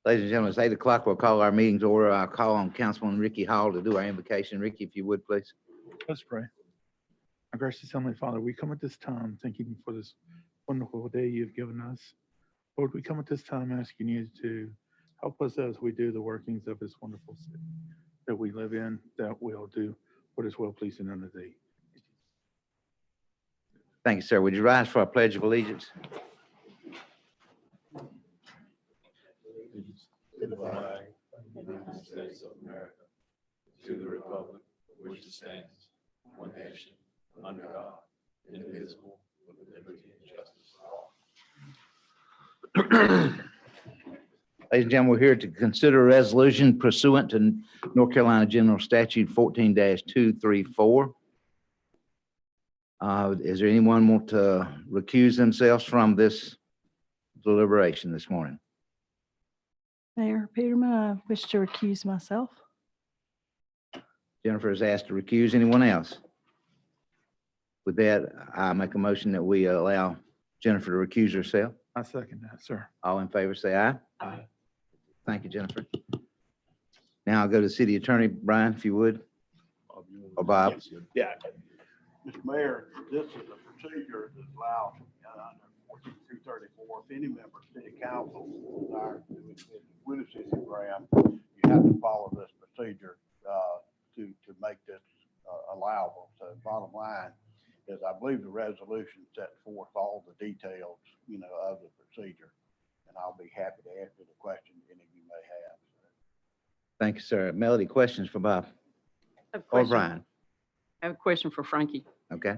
Ladies and gentlemen, it's 8 o'clock. We'll call our meetings to order. I'll call on Councilman Ricky Hall to do our invocation. Ricky, if you would, please. Let's pray. Our gracious Heavenly Father, we come at this time thanking you for this wonderful day you've given us. Lord, we come at this time asking you to help us as we do the workings of this wonderful city that we live in, that we'll do what is well pleasing unto thee. Thank you, sir. Would you rise for our Pledge of Allegiance? To the flag of the United States of America, to the republic which stands, one nation, under God, indivisible, with liberty and justice for all. Ladies and gentlemen, we're here to consider a resolution pursuant to North Carolina General Statute 14-234. Is there anyone want to recuse themselves from this deliberation this morning? Mayor Peterman, I wish to recuse myself. Jennifer is asked to recuse. Anyone else? With that, I make a motion that we allow Jennifer to recuse herself. I second that, sir. All in favor, say aye. Aye. Thank you, Jennifer. Now I'll go to the city attorney, Brian, if you would, or Bob. Yeah. Mr. Mayor, this is a procedure that allows under 4234, if any member of city council desires to with a city grant, you have to follow this procedure to make this allowable. So bottom line is I believe the resolution set forth all the details, of the procedure. And I'll be happy to answer the questions any of you may have. Thank you, sir. Melody, questions for Bob or Brian? I have a question for Frankie. Okay.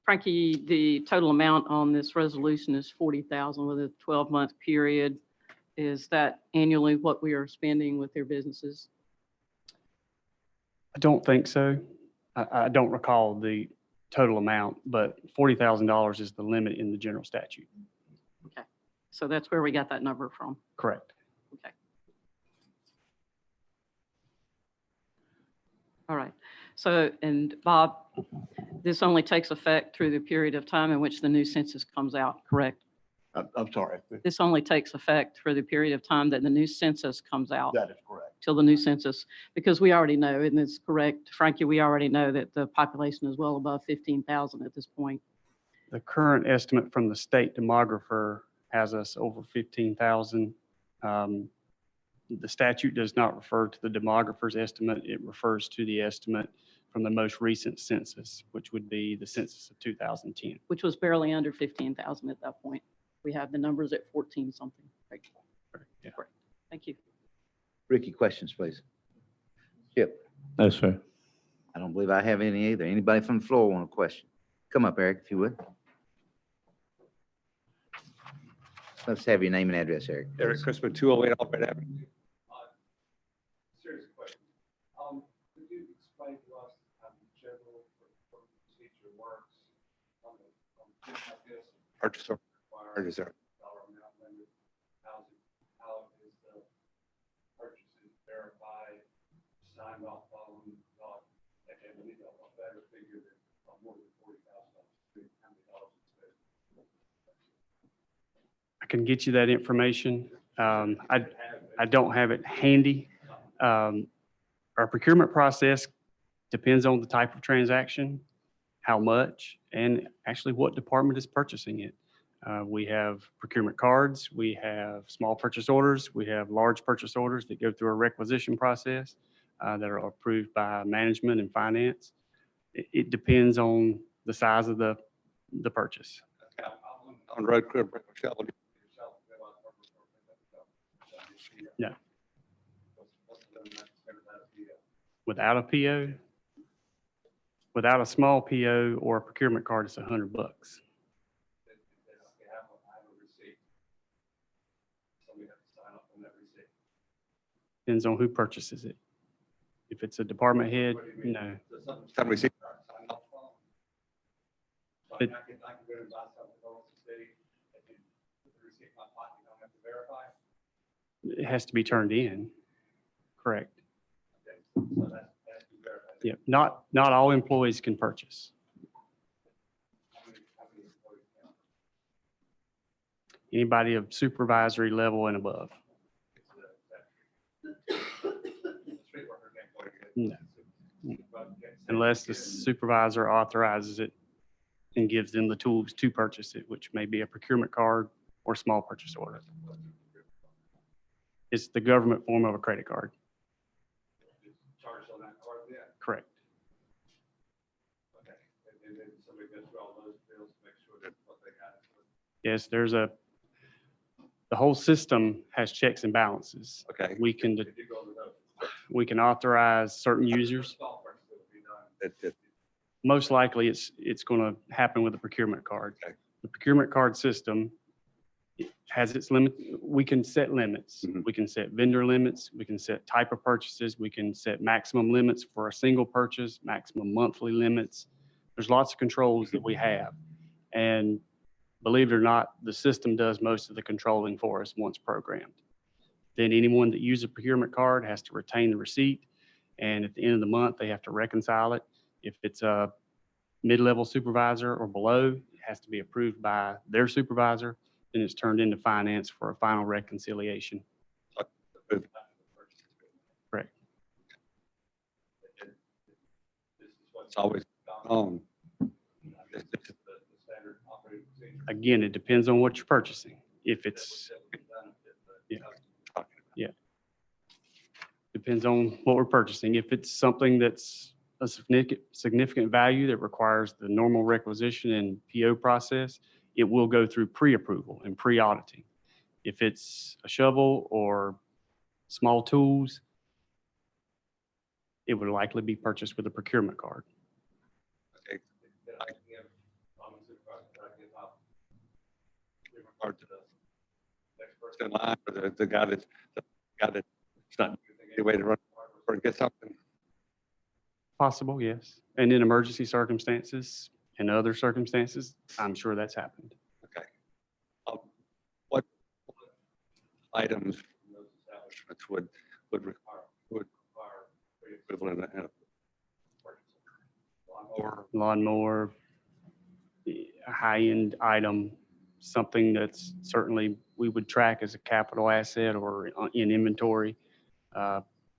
Frankie, the total amount on this resolution is $40,000 with a 12-month period. Is that annually what we are spending with their businesses? I don't think so. I don't recall the total amount, but $40,000 is the limit in the general statute. Okay, so that's where we got that number from. Correct. Okay. All right. So, and Bob, this only takes effect through the period of time in which the new census comes out, correct? I'm sorry. This only takes effect for the period of time that the new census comes out. That is correct. Till the new census, because we already know, and it's correct, Frankie, we already know that the population is well above 15,000 at this point. The current estimate from the state demographer has us over 15,000. The statute does not refer to the demographer's estimate. It refers to the estimate from the most recent census, which would be the census of 2010. Which was barely under 15,000 at that point. We have the numbers at 14 something. Right. Yeah. Correct. Thank you. Ricky, questions, please. Chip. No, sir. I don't believe I have any either. Anybody from the floor want a question? Come up, Eric, if you would. Let's have your name and address, Eric. Eric Crispin, 208 Alfred Avenue. Serious question. Could you explain to us how the general procedure works on things like this? Purchase order required, is there? Dollar amount limit, how is the purchases verified, signed off on, and we need a better figure than more than $40,000. How many dollars it's spent? I can get you that information. I don't have it handy. Our procurement process depends on the type of transaction, how much, and actually what department is purchasing it. We have procurement cards, we have small purchase orders, we have large purchase orders that go through a requisition process that are approved by management and finance. It depends on the size of the purchase. On road crew, shovel. No. Without a PO, without a small PO or a procurement card, it's $100. Depends on who purchases it. If it's a department head, no. Some receipt. It- It has to be turned in. Correct. Yeah, not all employees can purchase. Anybody of supervisory level and above. No. Unless the supervisor authorizes it and gives them the tools to purchase it, which may be a procurement card or small purchase order. It's the government form of a credit card. Charged on that card, yeah. Correct. Okay. And then somebody goes through all those bills to make sure that what they got. Yes, the whole system has checks and balances. Okay. We can, If you go to those. we can authorize certain users. Software still be done. That- Most likely, it's going to happen with a procurement card. Okay. The procurement card system has its limit. We can set limits. Mhm. We can set vendor limits. We can set type of purchases. We can set maximum limits for a single purchase, maximum monthly limits. There's lots of controls that we have. And believe it or not, the system does most of the controlling for us once programmed. Then anyone that uses a procurement card has to retain the receipt. And at the end of the month, they have to reconcile it. If it's a mid-level supervisor or below, it has to be approved by their supervisor. Then it's turned into finance for a final reconciliation. Correct. It's always on. The standard operating procedure. Again, it depends on what you're purchasing. If it's, yeah. Depends on what we're purchasing. If it's something that's a significant value that requires the normal requisition and PO process, it will go through pre-approval and pre-auditing. If it's a shovel or small tools, it would likely be purchased with a procurement card. Okay. Then I give, I'm a supervisor, I give out. Give a Card card to the next First in person. line for the guy that's not any way to run or get something. Possible, yes. And in emergency circumstances and other circumstances, I'm sure that's happened. Okay. What items from those establishments would require equivalent in a Or lawnmower, a high-end item, something that's certainly we would track as a capital asset or in inventory.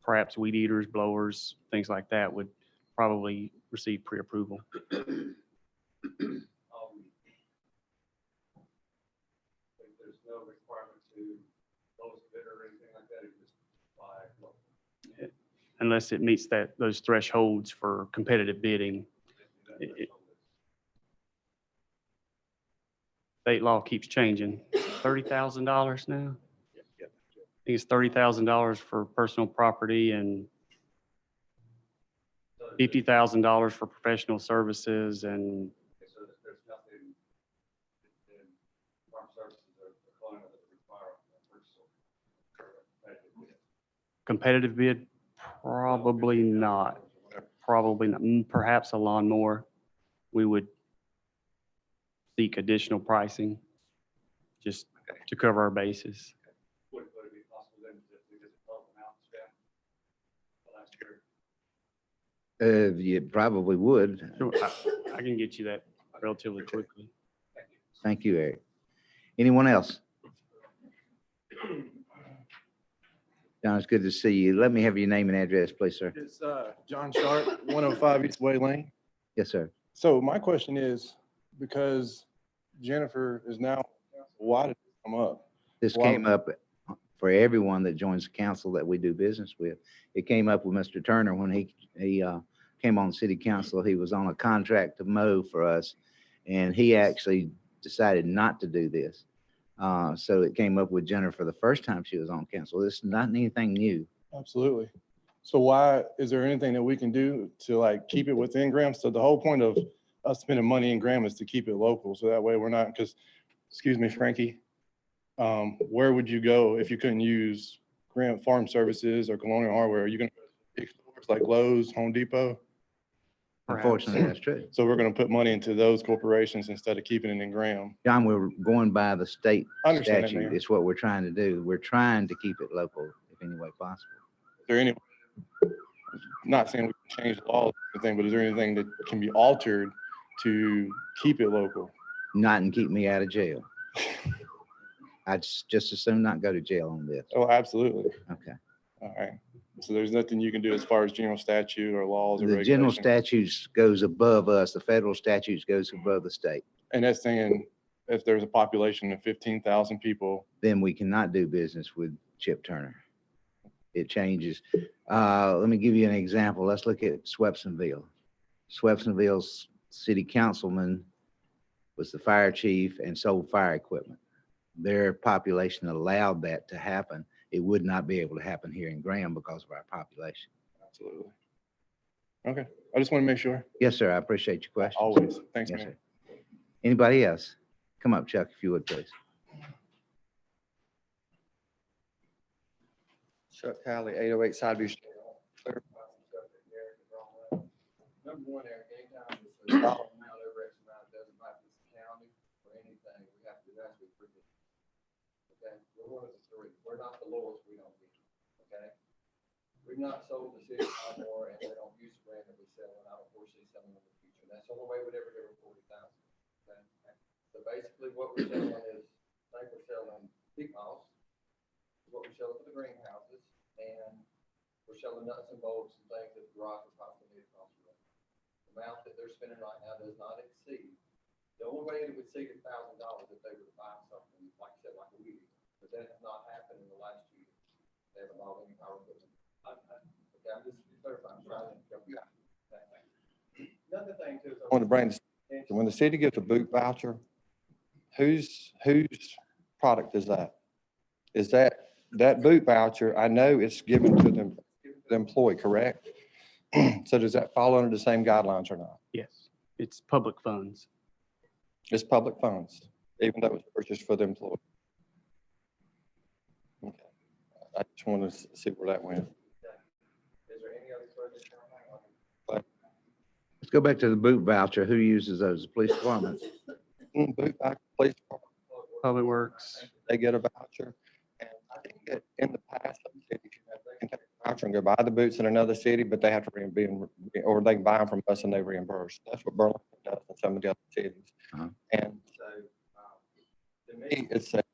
Perhaps weed eaters, blowers, things like that would probably receive pre-approval. There's no requirement to lowest bidder or anything like that, you just buy. Unless it meets those thresholds for competitive bidding. State law keeps changing. $30,000 now? I think it's $30,000 for personal property and $50,000 for professional services and So there's nothing in farm services or climate that require a purchase order. competitive bid, probably not. Probably not. Perhaps a lawnmower. We would seek additional pricing just to cover our bases. Would it be possible then to we just pull them out and spend the last year? You probably would. Sure, I can get you that relatively quickly. Thank you, Eric. Anyone else? John, it's good to see you. Let me have your name and address, please, sir. It's John Sharp, 105 East Way Lane. Yes, sir. So my question is, because Jennifer is now, why did it come up? This Well, came up for everyone that joins the council that we do business with. It came up with Mr. Turner when he came on city council. He was on a contract to mow for us, and he actually decided not to do this. So it came up with Jennifer the first time she was on council. This is not anything new. Absolutely. So why, is there anything that we can do to like keep it within Graham? So the whole point of us spending money in Graham is to keep it local. So that way we're not, because, excuse me, Frankie, where would you go if you couldn't use Graham Farm Services or Colonial Hardware? Are you going to big stores like Lowe's, Home Depot? Unfortunately, that's true. So we're going to put money into those corporations instead of keeping it in Graham. John, we're going by the state I understand that, statute. Mayor. It's what we're trying to do. We're trying to keep it local if any way possible. Is there any, not saying we can change the law or anything, but is there anything that can be altered to keep it local? Not and keep me out of jail. I'd just as soon not go to jail on this. Oh, absolutely. Okay. All right. So there's nothing you can do as far as general statute or laws or The general regulations? statutes goes above us. The federal statutes goes above the state. And that's saying if there's a population of 15,000 people, Then we cannot do business with Chip Turner. It changes. Let me give you an example. Let's look at Swepsonville. Swepsonville's city councilman was the fire chief and sold fire equipment. Their population allowed that to happen. It would not be able to happen here in Graham because of our population. absolutely. Okay, I just want to make sure. Yes, sir. I appreciate your question. Always. Thanks, Yes, man. sir. Anybody else? Come up, Chuck, if you would, please. Chuck Talley, 808 Sideview. Number one, Eric, anytime it's a dollar amount over X amount, it doesn't matter if it's county or anything, we have to actually prove it. Okay, we're one of the three. We're not the lowest, we don't get, okay? We've not sold the city anymore, and they don't use the brand that we sell, and I don't foresee selling in the future. That's the only way we'd ever get over 40,000. Okay? So basically, what we're selling is, I think we're selling peat moss, is what we're selling for the greenhouses, and we're selling nuts and bolts and things that the garage would possibly need across the road. The amount that they're spending right now does not exceed. The only way it would exceed $1,000 if they were to buy something, like I said, like a weed. But that has not happened in the last 2 years. They haven't bought any power equipment. Okay, I'm just clarifying, I'm trying to help you out. Another thing too is. I want to bring, when the city gives a boot voucher, whose product is that? Is that boot voucher, I know it's given to the employee, correct? So does that fall under the same guidelines or not? Yes, it's public funds. It's public funds, even though it's purchased for the employee. Okay. I just want to see where that went. Is there any other further comment? Let's go back to the boot voucher. Who uses those? The police department? Boot voucher, police department, Public Works. they get a voucher. And I think that in the past, some cities, they can take a voucher and go buy the boots in another city, but they have to or they can buy them from us and they reimburse. That's what Burlington does in some of the other cities. Uh-huh. And so, to me, it's like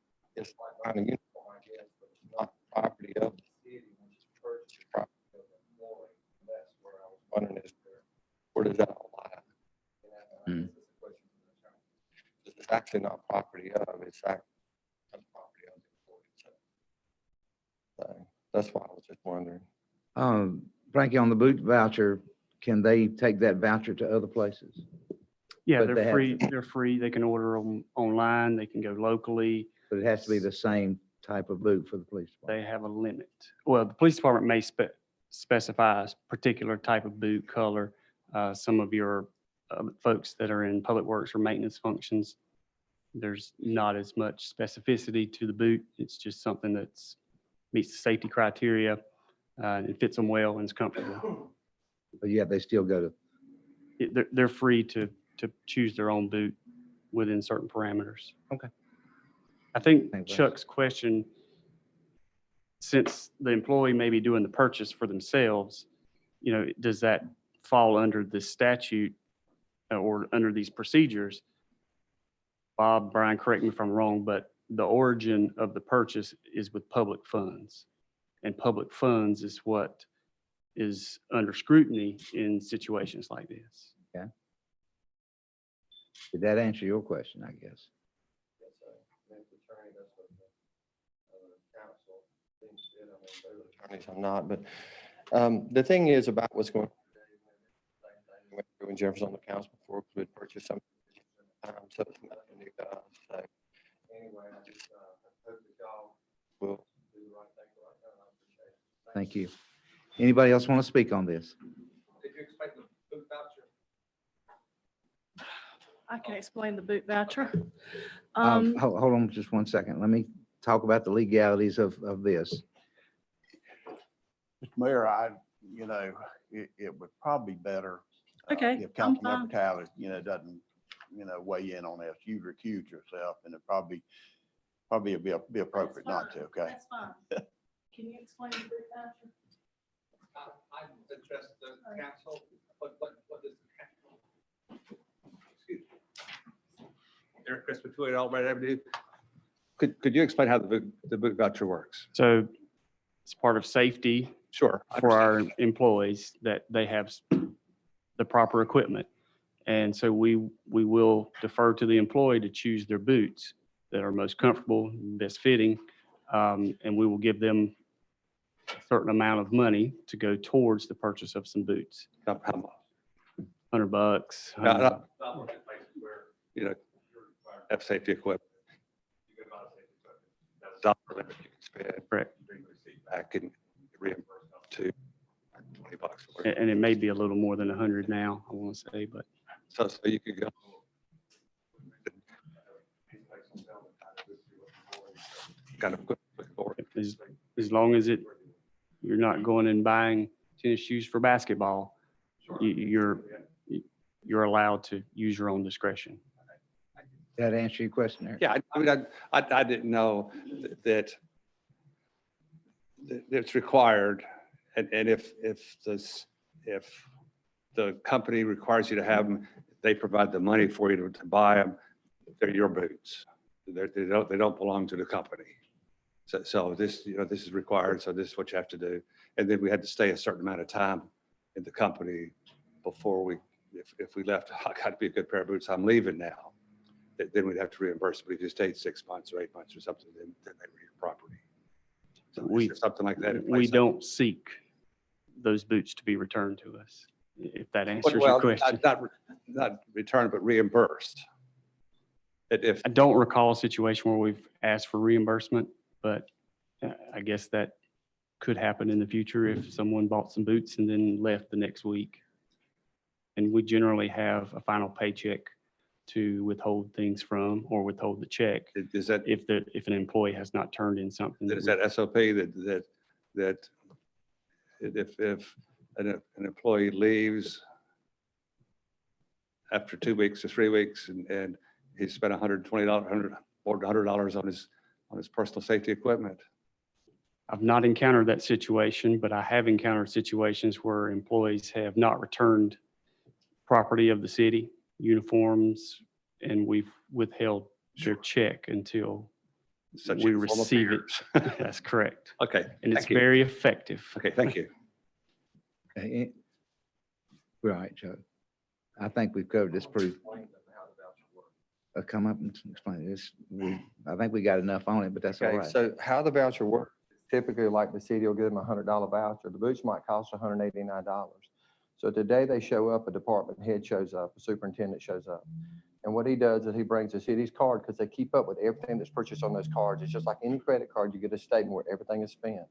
buying a uniform, I guess, but it's not property of the city, which is purchased property of the employee. And that's where I was wondering is where does that all lie? Hmm. It's actually not property of, it's actually property of the employee. So that's why I was just wondering. Frankie, on the boot voucher, can they take that voucher to other places? Yeah, But they they're have- free. They're free. They can order them online. They can go locally. But it has to be the same type of boot for the police department. They have a limit. Well, the police department may specify a particular type of boot color. Some of your folks that are in public works or maintenance functions, there's not as much specificity to the boot. It's just something that's meets the safety criteria. It fits them well and is comfortable. But yet they still go to, They're free to choose their own boot within certain parameters. Okay. I think Thanks, Wes. Chuck's question, since the employee may be doing the purchase for themselves, does that fall under the statute or under these procedures? Bob, Brian, correct me if I'm wrong, but the origin of the purchase is with public funds. And public funds is what is under scrutiny in situations like this. Did that answer your question, I guess? Yes, sir. Mr. Attorney, that's what the council thinks it, I mean, they're the Attorneys, I'm not, but the thing is about what's going on when Jeff was on the council before, we would purchase something. So it's nothing new to us. So anyway, I just hope that y'all we'll do the right thing right now, and I appreciate it. Thank you. Anybody else want to speak on this? Did you expect the boot voucher? I can explain the boot voucher. Hold on just one second. Let me talk about the legalities of this. Mr. Mayor, it would probably be better. Okay, If I'm Councilmember fine. Talley, doesn't, weigh in on this. You recuse yourself and it probably be appropriate not to, okay? That's fine. Can you explain the boot voucher? I addressed the council, what is the council? Excuse me. Eric Chris between all right, everybody. could you explain how the boot voucher works? So it's part of safety Sure. I for our understand. employees that they have the proper equipment. And so we will defer to the employee to choose their boots that are most comfortable, best fitting. And we will give them a certain amount of money to go towards the purchase of some boots. How much? $100. Now, 100 Not looking at places where You know, you're required, have safety equipment, you go buy safety equipment. That's dollar limit you can spend, Correct. bring the receipt back and reimburse up to $20. And it may be a little more than 100 now, I want to say, but So you could go. Kind of looking forward. as long as you're not going and buying tennis shoes for basketball, you're allowed to use your own discretion. That answer your question there? Yeah, I mean, I didn't know that it's required. And if the company requires you to have them, they provide the money for you to buy them, they're your boots. They don't belong to the company. So this, this is required, so this is what you have to do. And then we had to stay a certain amount of time in the company before if we left, I got to be a good pair of boots, I'm leaving now. Then we'd have to reimburse. But if you stayed 6 months or 8 months or something, then they were your property. So is there something like that in We place? don't seek those boots to be returned to us, if that answers your Well, question. not returned, but reimbursed. If, I don't recall a situation where we've asked for reimbursement, but I guess that could happen in the future if someone bought some boots and then left the next week. And we generally have a final paycheck to withhold things from or withhold the check is that, if an employee has not turned in something. is that SOP that if an employee leaves after 2 weeks or 3 weeks and he spent $120 or $100 on his personal safety equipment? I've not encountered that situation, but I have encountered situations where employees have not returned property of the city, uniforms, and we've withheld their check until Such we informal receive it. peers. That's correct. Okay. And it's thank you. very effective. Okay, thank you. Okay, right, Joe. I think we've covered this pretty. Come up and explain this. I think we got enough on it, but that's all Okay, right. so how the voucher works, typically like the city will give them a $100 voucher. The boots might cost $189. So today they show up, a department head shows up, a superintendent shows up. And what he does is he brings the city's card because they keep up with everything that's purchased on those cards. It's just like any credit card, you get a statement where everything is spent.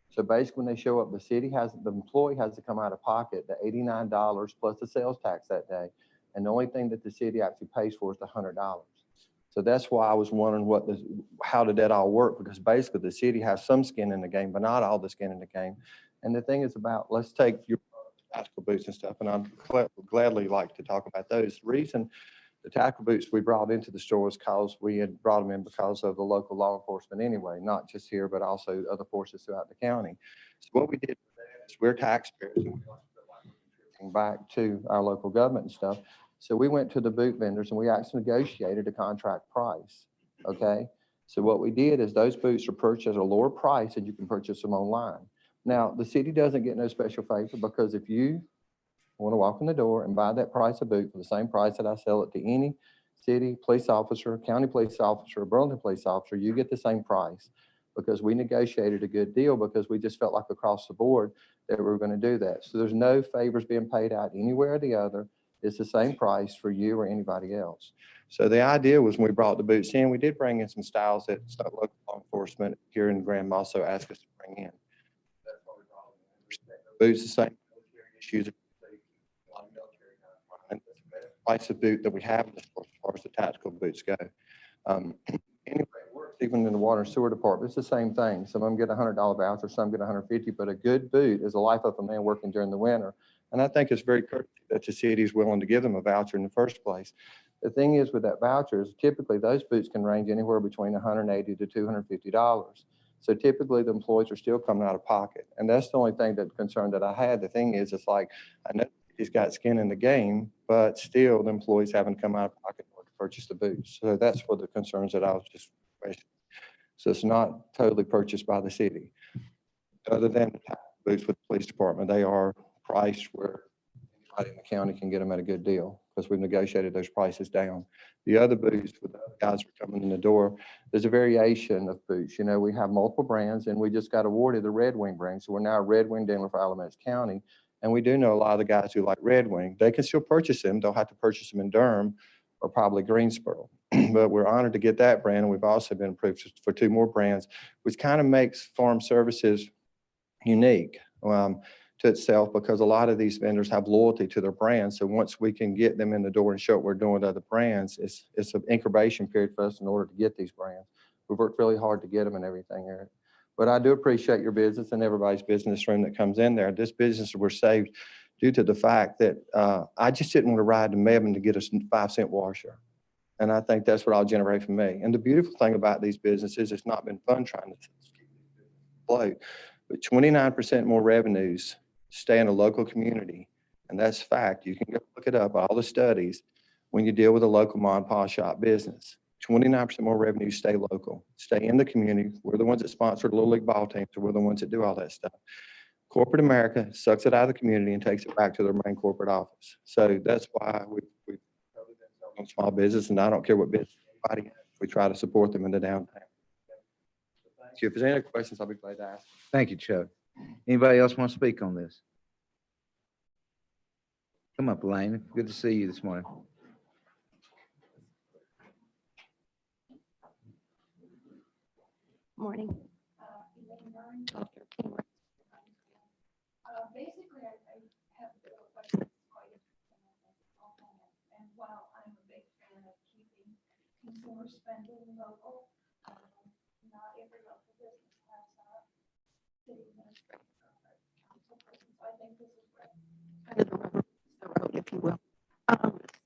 So basically when they show up, the employee has to come out of pocket the $89 plus the sales tax that day. And the only thing that the city actually pays for is the $100. So that's why I was wondering how did that all work? Because basically the city has some skin in the game, but not all the skin in the game. And the thing is about, let's take your tactical boots and stuff, and I'd gladly like to talk about those. The reason the tactical boots we brought into the store was because we had brought them in because of the local law enforcement anyway, not just here, but also other forces throughout the county. So what we did is we're taxpayers and we also feel like we're contributing back to our local government and stuff. So we went to the boot vendors and we actually negotiated a contract price, okay? So what we did is those boots are purchased at a lower price and you can purchase them online. Now, the city doesn't get no special favor because if you want to walk in the door and buy that price of boot for the same price that I sell it to any city police officer, county police officer, or Burlington police officer, you get the same price because we negotiated a good deal because we just felt like across the board that we were going to do that. So there's no favors being paid out anywhere or the other. It's the same price for you or anybody else. So the idea was when we brought the boots in, we did bring in some styles that some local law enforcement here in Graham also asked us to bring in. Boots, the same issues. Price of boot that we have in the store as far as the tactical boots go. Anyway, even in the water and sewer department, it's the same thing. Some of them get a $100 voucher, some get $150, but a good boot is the life of a man working during the winter. And I think it's very courteous that the city is willing to give them a voucher in the first place. The thing is with that voucher is typically those boots can range anywhere between $180 to $250. So typically the employees are still coming out of pocket. And that's the only thing that concern that I had. The thing is, it's like, I know he's got skin in the game, but still the employees haven't come out of pocket to purchase the boots. So that's what the concerns that I was just questioning. So it's not totally purchased by the city. Other than boots with the police department. They are priced where anybody in the county can get them at a good deal because we've negotiated those prices down. The other boots with the guys who are coming in the door, there's a variation of boots. You know, we have multiple brands and we just got awarded the Red Wing brand. So we're now a Red Wing dealer for Alamance County. And we do know a lot of the guys who like Red Wing. They can still purchase them. They'll have to purchase them in Durham or probably Greensboro. But we're honored to get that brand. And we've also been approved for 2 more brands, which kind of makes Farm Services unique to itself because a lot of these vendors have loyalty to their brands. So once we can get them in the door and show what we're doing with other brands, it's an incubation period for us in order to get these brands. We've worked really hard to get them and everything, Eric. But I do appreciate your business and everybody's business room that comes in there. This business was saved due to the fact that I just didn't want to ride to Mebane to get a 5-cent washer. And I think that's what I'll generate for me. And the beautiful thing about these businesses, it's not been fun trying to float, but 29% more revenues stay in a local community. And that's fact. You can go look it up, all the studies, when you deal with a local mom and pop shop business. 29% more revenues stay local, stay in the community. We're the ones that sponsor the Little League ball teams, so we're the ones that do all that stuff. Corporate America sucks it out of the community and takes it back to their main corporate office. So that's why we've on small business, and I don't care what business anybody has, we try to support them in the downtown. Thank you. If there's any other questions, I'll be glad to ask. Thank you, Chuck. Anybody else want to speak on this? Come up, Elaine. Good to see you this morning. Morning. Basically, I have a question that's quite interesting. And while I'm a big fan of keeping consumer spending local, not every local business has a city administrator or council person. So I think this is great. Kind of the rubber meets the road, if you will.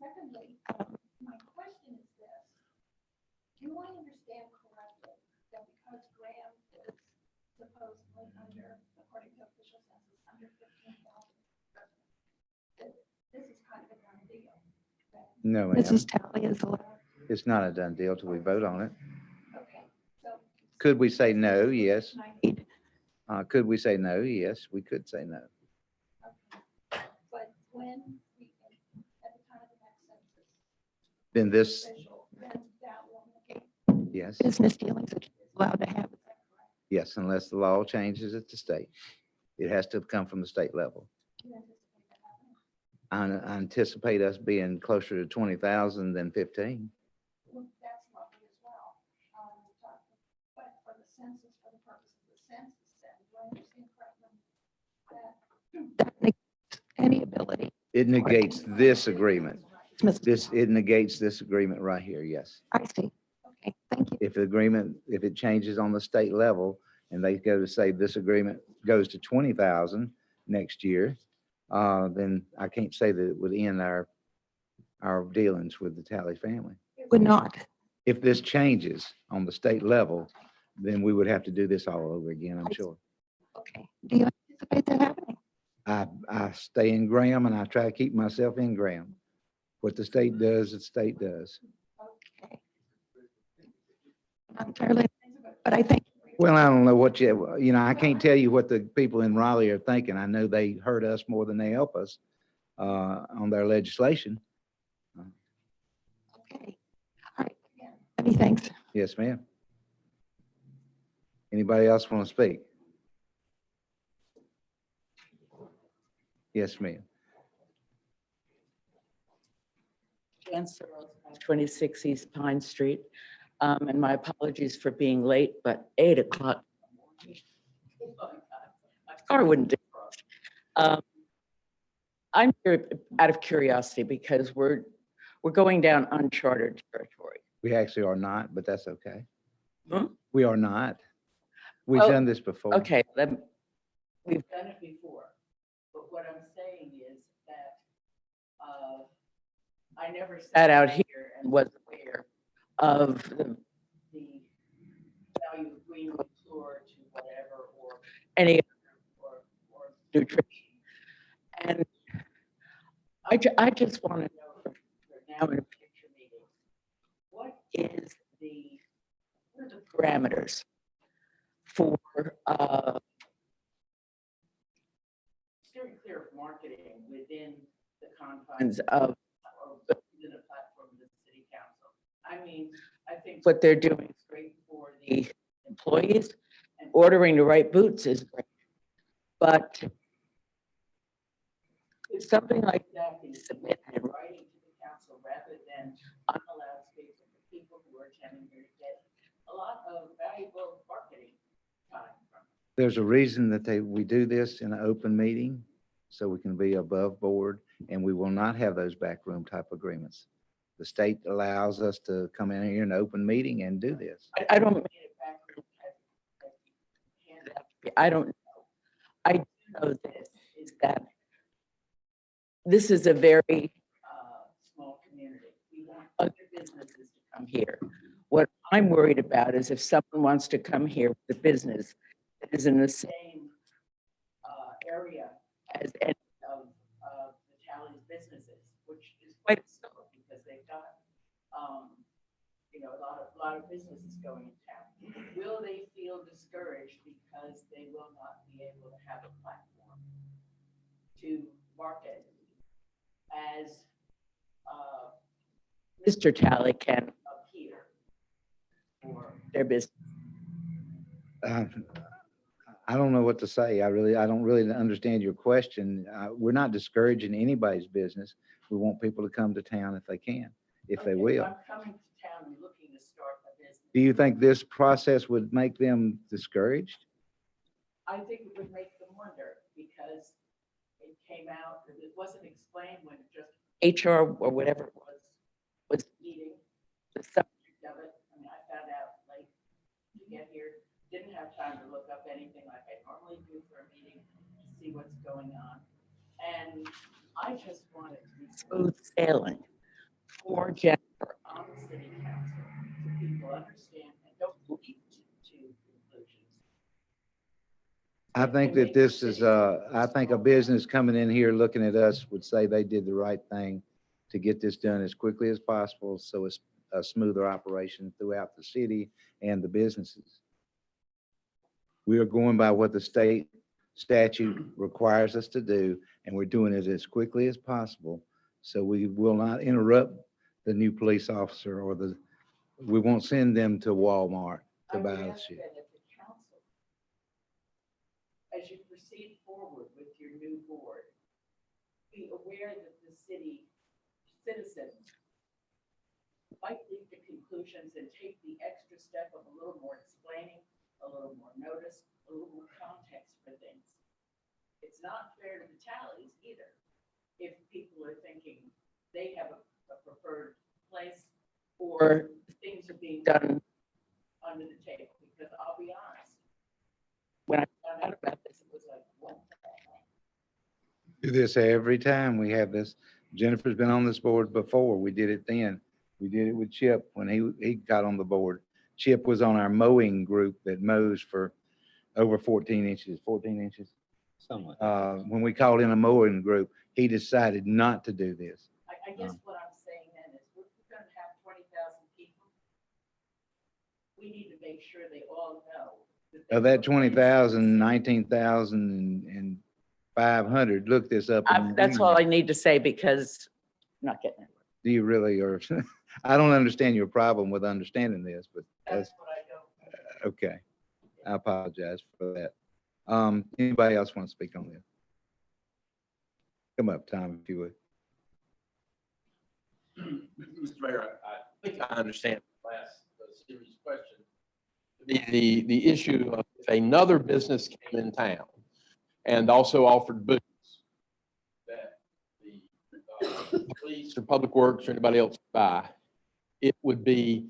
Secondly, my question is this. Do I understand correctly that because Graham is supposedly under, according to official census, under 15,000 residents, that this is kind of a done deal? No, ma'am. Mrs. Talley is allowed. It's not a done deal till we vote on it. Okay, so. Could we say no? Yes. Right. Could we say no? Yes, we could say no. Okay. But when we, at the time of the next census, Then this, official, then that will negate. yes, Business dealings that she's allowed to have. yes, unless the law changes at the state. It has to come from the state level. Do you anticipate that happening? I anticipate us being closer to 20,000 than 15. Well, that's lovely as well. But for the census, for the purpose of the census, then, do I understand correctly that That negates any ability. It negates this agreement. Mrs. It negates this agreement right here, yes. I see. Okay, thank you. If the agreement, if it changes on the state level and they go to say this agreement goes to 20,000 next year, then I can't say that it would end our dealings with the Talley family. It would not. If this changes on the state level, then we would have to do this all over again, I'm sure. Okay. Do you anticipate that happening? I stay in Graham and I try to keep myself in Graham. What the state does, the state does. Okay. Not entirely, but I think. Well, I don't know what I can't tell you what the people in Raleigh are thinking. I know they hurt us more than they help us on their legislation. Okay. All right. Many thanks. Yes, ma'am. Anybody else want to speak? Yes, ma'am. 26 East Pine Street. And my apologies for being late, but 8 o'clock. My car wouldn't do it. I'm here out of curiosity because we're going down uncharted territory. We actually are not, but that's okay. Hmm? We are not. We've Well, done this before. Okay, we've done it before, but what I'm saying is that I never sat out here and was aware of the value of green floor to whatever, or any other, or nutrition. And I just want to know for now in a future meeting, what are the parameters for within the confines of, or within a platform of the city council. I mean, I think what they're doing is great for the employees, and ordering the right boots is great. But if something like that is submitted in writing to the council rather than on a loudspeaker for people who are attending here to get a lot of valuable marketing time from it. There's a reason that we do this in an open meeting, so we can be above board, and we will not have those backroom type agreements. The state allows us to come in here in an open meeting and do this. I don't mean it backroom type. I don't know. I do know this, is that this is a very small community. We want other businesses to come here. What I'm worried about is if someone wants to come here with a business that is in the same area as any of the Talley's businesses, which is quite small because they've got, you know, a lot of businesses going in town. Will they feel discouraged because they will not be able to have a platform to market as Mr. Talley can up here for their business? I don't know what to say. I don't really understand your question. We're not discouraging anybody's business. We want people to come to town if they can, if they Okay, will. I'm coming to town and looking to start a business. Do you think this process would make them discouraged? I think it would make them wonder because it came out, it wasn't explained when just HR or whatever it was eating the subject of it. I mean, I found out late to get here, didn't have time to look up anything like I normally do for a meeting to see what's going on. And I just wanted to be smooth sailing for Jennifer on the city council so people understand and don't leap to conclusions. I think that this is, I think a business coming in here looking at us would say they did the right thing to get this done as quickly as possible, so it's a smoother operation throughout the city and the businesses. We are going by what the state statute requires us to do, and we're doing it as quickly as possible. So we will not interrupt the new police officer or we won't send them to Walmart to buy the shit. That at the council, as you proceed forward with your new board, be aware that the city citizens might leap to conclusions and take the extra step of a little more explaining, a little more notice, a little more context for things. It's not fair to the Tallies either. If people are thinking they have a preferred place or things are being done under the table, because I'll be honest, when I found out about this, it was like, what the heck? Do this every time we have this. Jennifer's been on this board before. We did it then. We did it with Chip when he got on the board. Chip was on our mowing group that mows for over 14 inches. Something like that. When we called in a mowing group, he decided not to do this. I guess what I'm saying then is we're gonna have 20,000 people. We need to make sure they all know. Of that 20,000, 19,000 and 500, look this up. That's all I need to say because I'm not getting it. Do you really, or, I don't understand your problem with understanding this, but That's what I don't. okay. I apologize for that. Anybody else want to speak on this? Come up, Tom, if you would. Mr. Mayor, I think I understand the last series question. The issue of if another business came in town and also offered booths that the police or public works or anybody else would buy, it would be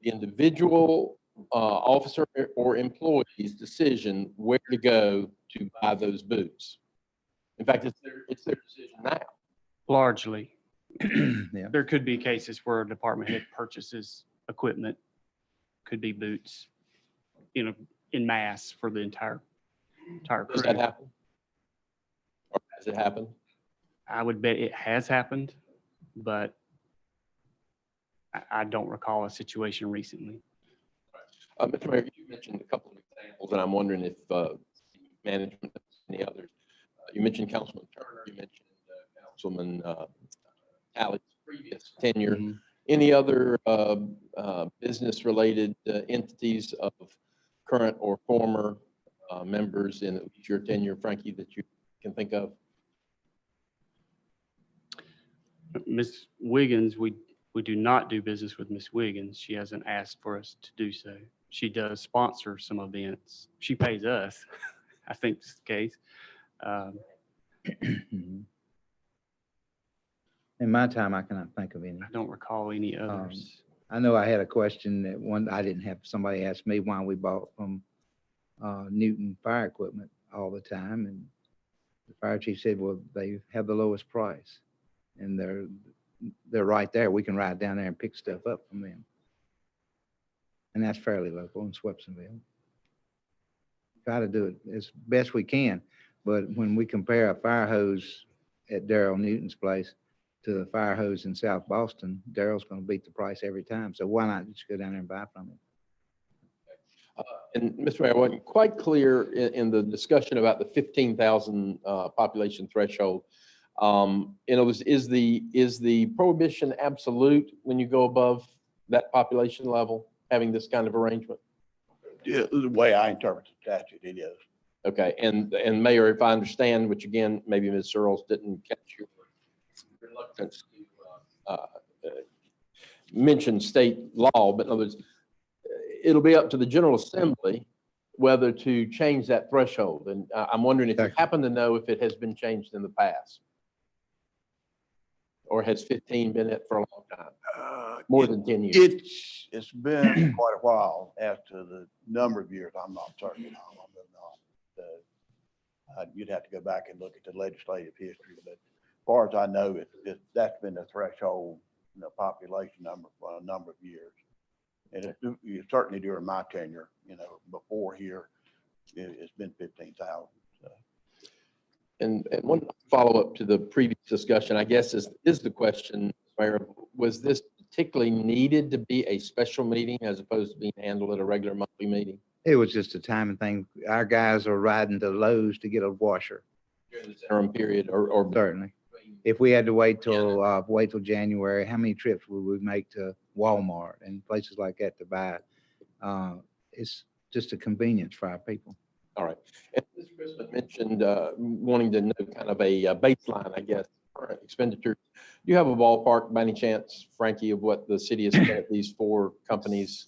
the individual officer or employee's decision where to go to buy those boots. In fact, it's their decision now. Largely. Yeah. There could be cases where a department head purchases equipment, could be boots, you know, in mass for the entire crew. Does that happen? Or has it happened? I would bet it has happened, but I don't recall a situation recently. Mr. Mayor, you mentioned a couple of examples, and I'm wondering if management has any others. You mentioned Councilman Turner, you mentioned Councilman Alley's previous tenure. Mhm. Any other business-related entities of current or former members in at least your tenure, Frankie, that you can think of? Ms. Wiggins, we do not do business with Ms. Wiggins. She hasn't asked for us to do so. She does sponsor some events. She pays us, I think is the case. In my time, I cannot think of any. I don't recall any others. I know I had a question that I didn't have, somebody asked me why we bought from Newton Fire Equipment all the time. And the fire chief said, well, they have the lowest price. And they're right there. We can ride down there and pick stuff up from them. And that's fairly local in Swepsonville. Try to do it as best we can. But when we compare a fire hose at Darrell Newton's place to the fire hose in South Boston, Darrell's going to beat the price every time. So why not just go down there and buy from him? And Mr. Mayor, I wasn't quite clear in the discussion about the 15,000 population threshold. You know, is the prohibition absolute when you go above that population level, having this kind of arrangement? Yeah, the way I interpret the statute, it is. Okay, and Mayor, if I understand, which again, maybe Ms. Searles didn't catch your reluctance to mention state law, but in other words, it'll be up to the General Assembly whether to change that threshold. And I'm wondering if you happen to know if it has been changed in the past? Or has 15 been it for a long time? More than 10 years? It's been quite a while. As to the number of years, I'm not certain. You'd have to go back and look at the legislative history, but as far as I know, that's been the threshold, population number for a number of years. And certainly during my tenure, before here, it's been 15,000. So. And one follow-up to the previous discussion, I guess, is the question, Mayor, was this particularly needed to be a special meeting as opposed to being handled at a regular monthly meeting? It was just a timing thing. Our guys are riding to Lowe's to get a washer. During this interim period or Certainly. If we had to wait till January, how many trips would we make to Walmart and places like that to buy it? It's just a convenience for our people. All right. And Mr. President mentioned wanting to know kind of a baseline, I guess, current expenditure. Do you have a ballpark by any chance, Frankie, of what the city has spent these 4 companies?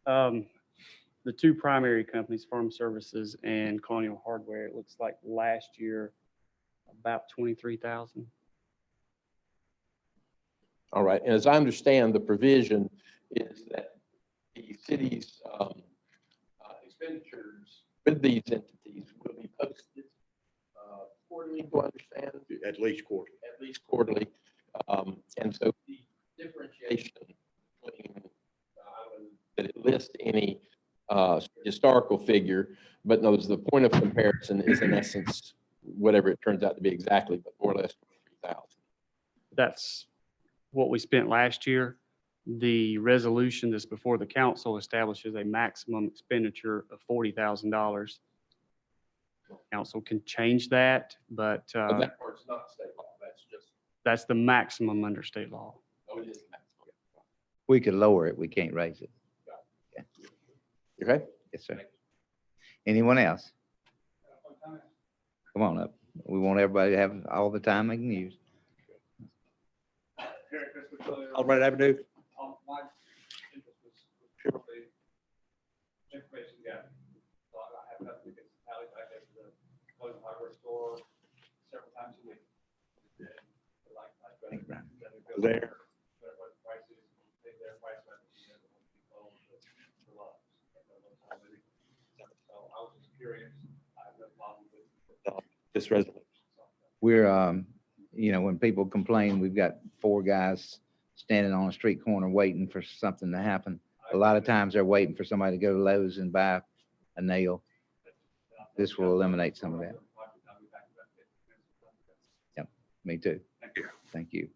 The 2 primary companies, Farm Services and Colonial Hardware, it looks like last year about 23,000. All right. And as I understand, the provision is that the city's expenditures with these entities will be posted quarterly, do I understand? At least quarterly. At least quarterly. And so the differentiation between, that it lists any historical figure, but knows the point of comparison is in essence, whatever it turns out to be exactly, but more or less 3,000. That's what we spent last year. The resolution that's before the council establishes a maximum expenditure of $40,000. Council can change that, but But that part's not state law. that's the maximum under state law. Oh, it is maximum. We could lower it. We can't raise it. Okay. Yes, sir. Anyone else? Come on up. We want everybody to have all the time they can use. Albright Avenue. My interest was purely information gathering. So I have nothing against Ally. I go to the clothing hardware store several times a week. Thank you, Brian. Go there. What the price is, pay their price. So I was just curious. I have no problem with This resolution. We're, when people complain, we've got 4 guys standing on a street corner waiting for something to happen. A lot of times they're waiting for somebody to go to Lowe's and buy a nail. This will eliminate some of that. Yep, me too. Thank you. Thank you.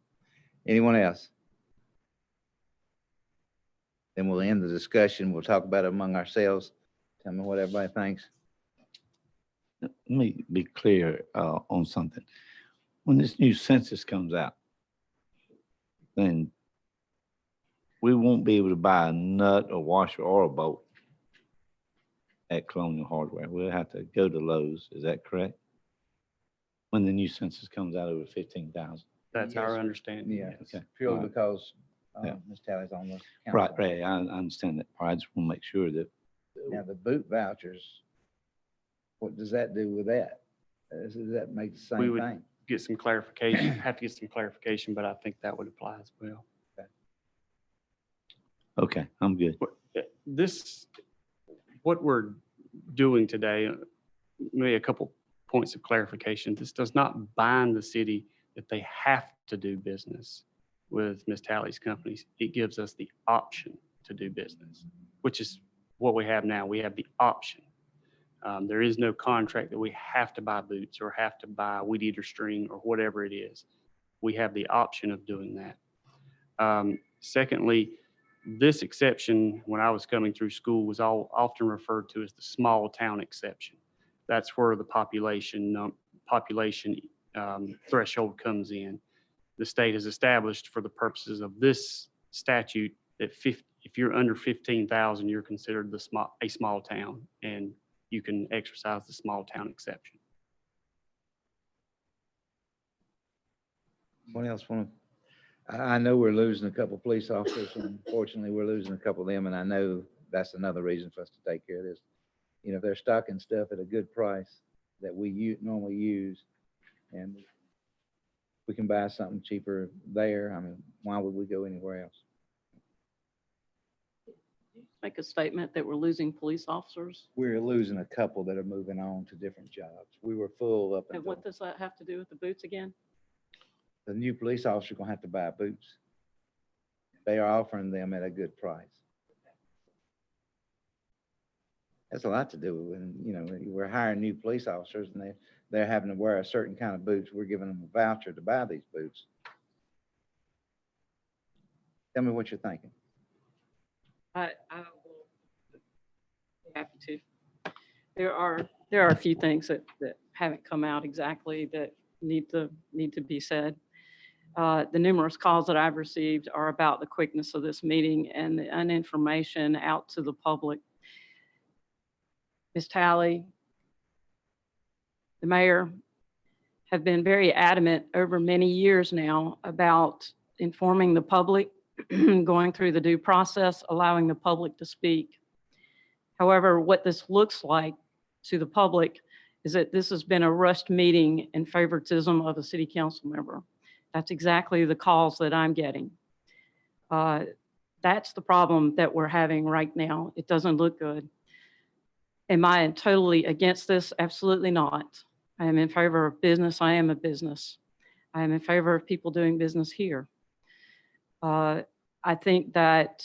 Anyone else? Then we'll end the discussion. We'll talk about it among ourselves. Tell me what everybody thinks. Let me be clear on something. when this new census comes out, then we won't be able to buy a nut, a washer, or a bolt at Colonial Hardware. We'll have to go to Lowe's. Is that correct? When the new census comes out over 15,000. That's Yes, our sir. understanding. Yeah, Okay. purely All right. because Yeah. Ms. Tally's on the council. Right, right. I understand that part. I just want to make sure that Now, the boot vouchers, what does that do with that? Does that make the We same would thing? get some clarification, have to get some clarification, but I think that would apply as well. okay, I'm good. This, what we're doing today, maybe a couple points of clarification. This does not bind the city that they have to do business with Ms. Tally's companies. It gives us the option to do business, which is what we have now. We have the option. There is no contract that we have to buy boots or have to buy weed eater string or whatever it is. We have the option of doing that. Secondly, this exception, when I was coming through school, was often referred to as the small town exception. That's where the population threshold comes in. The state has established for the purposes of this statute that if you're under 15,000, you're considered a small town, and you can exercise the small town exception. What else want to, I know we're losing a couple police officers, and unfortunately, we're losing a couple of them, and I know that's another reason for us to take care of this. You know, they're stocking stuff at a good price that we normally use, and we can buy something cheaper there. I mean, why would we go anywhere else? Make a statement that we're losing police officers. We're losing a couple that are moving on to different jobs. We were full up And until what does that have to do with the boots again? the new police officer gonna have to buy boots. They are offering them at a good price. That's a lot to do when, you know, we're hiring new police officers and they're having to wear a certain kind of boots. We're giving them a voucher to buy these boots. Tell me what you're thinking. I will be happy to. There are a few things that haven't come out exactly that need to be said. The numerous calls that I've received are about the quickness of this meeting and the uninformation out to the public. Ms. Talley, the mayor, have been very adamant over many years now about informing the public, going through the due process, allowing the public to speak. However, what this looks like to the public is that this has been a rushed meeting and favoritism of a city council member. That's exactly the calls that I'm getting. That's the problem that we're having right now. It doesn't look good. Am I totally against this? Absolutely not. I am in favor of business. I am a business. I am in favor of people doing business here. I think that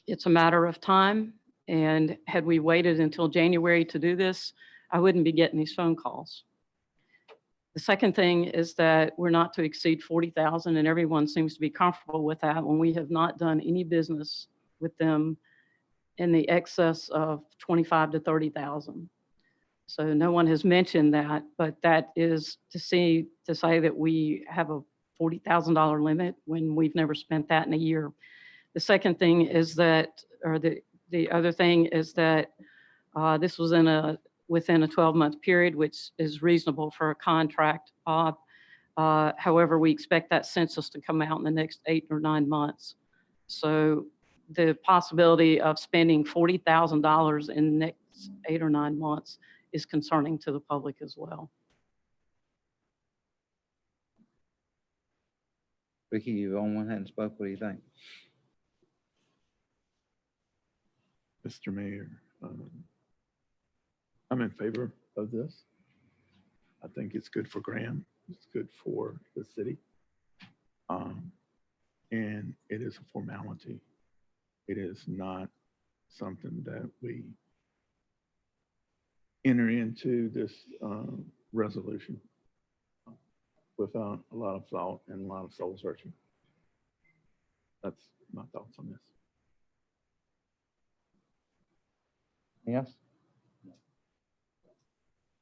it's a matter of time. And had we waited until January to do this, I wouldn't be getting these phone calls. The second thing is that we're not to exceed 40,000, and everyone seems to be comfortable with that when we have not done any business with them in the excess of 25 to 30,000. So no one has mentioned that, but that is to say that we have a $40,000 limit when we've never spent that in a year. The second thing is that, or the other thing is that this was within a 12-month period, which is reasonable for a contract. However, we expect that census to come out in the next 8 or 9 months. So the possibility of spending $40,000 in the next 8 or 9 months is concerning to the public as well. Ricky, you've on one hand spoke. What do you think? Mr. Mayor, I'm in favor of this. I think it's good for Graham. It's good for the city. And it is a formality. It is not something that we enter into this resolution without a lot of thought and a lot of soul searching. That's my thoughts on this. Anything else?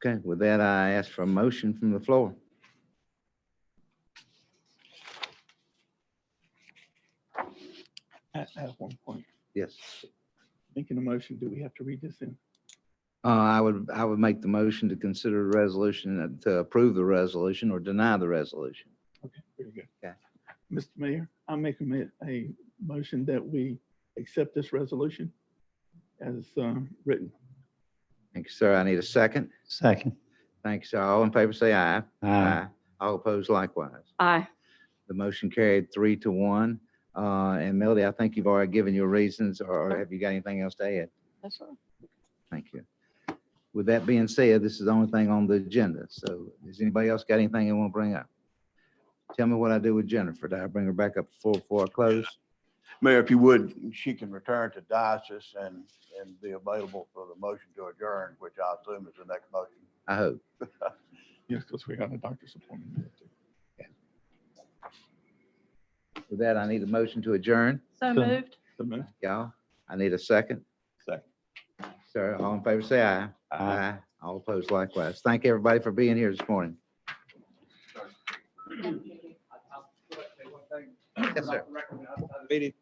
Okay, with that, I ask for a motion from the floor. I have one point. Yes. Making a motion, do we have to read this in? I would make the motion to consider the resolution, to approve the resolution or deny the resolution. Okay, very good. Okay. Mr. Mayor, I make a motion that we accept this resolution as written. Thank you, sir. I need a second. Second. Thank you, sir. All in favor, say aye. Aye. All opposed likewise. Aye. The motion carried 3-1. And Melody, I think you've already given your reasons, or have you got anything else to add? That's all. Thank you. With that being said, this is the only thing on the agenda. So does anybody else got anything they want to bring up? Tell me what I do with Jennifer. Do I bring her back up before I close? Mayor, if you would, she can return to diocese and be available for the motion to adjourn, which I assume is the next motion. I hope. Yes, because we got a doctor's appointment. With that, I need a motion to adjourn. So moved. So moved. Y'all, I need a second. Second. Sir, all in favor, say aye. Aye. All opposed likewise. Thank everybody for being here this morning. Yes, sir. Meeting.